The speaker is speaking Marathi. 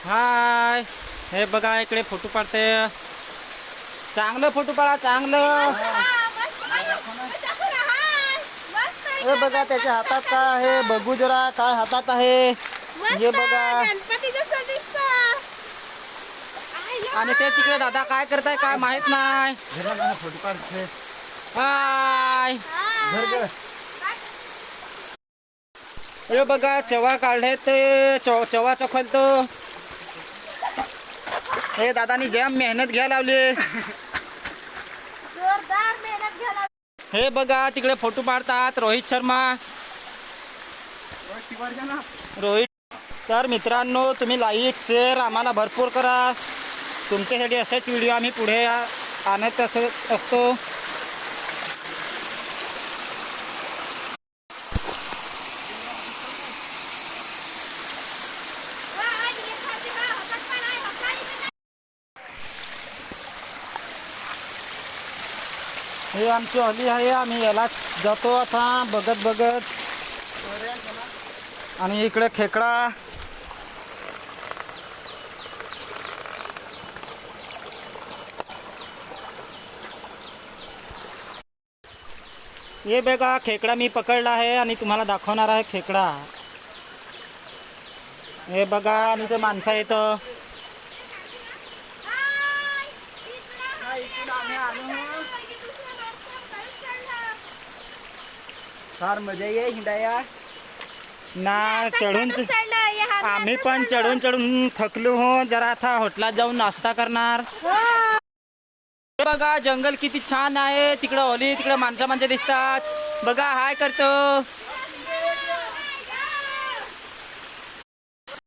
हाय, हे बघा इकडे फोटो काढते. चांगलं फोटो काढा, चांगलं. हे बघा त्याच्या हातात काय आहे बघू जरा, काय हातात आहे हे बघा. आणि ते तिकडे दादा काय करताय काय माहित नाही. फोटो काढते. हाय, हे बघा चवा काढले ते चवा चोखलतो. हे दादानी जाम मेहनत घ्यायला लावली. जोरदार मेहनत घ्यायला. हे बघा तिकडे फोटो काढतात रोहित शर्मा. रोहित. तर मित्रांनो तुम्ही लाईक शेअर आम्हाला भरपूर करा. तुमच्यासाठी असेच व्हिडिओ आम्ही पुढे आणत असतो. हे आमची होली आहे. आम्ही याला जातो आता बघत बघत. आणि इकडे खेकडा. हे बघा खेकडा मी पकडला आहे आणि तुम्हाला दाखवणार आहे खेकडा. हे बघा आणि ते माणसं येतं. फार मजा ये हिंडाया ना. चढून आम्ही पण चढून थकलो हो. जरा आता हॉटेलात जाऊन नाश्ता करणार. हे बघा जंगल किती छान आहे. तिकडं होली, तिकडं माणसं दिसतात. बघा हाय करतो.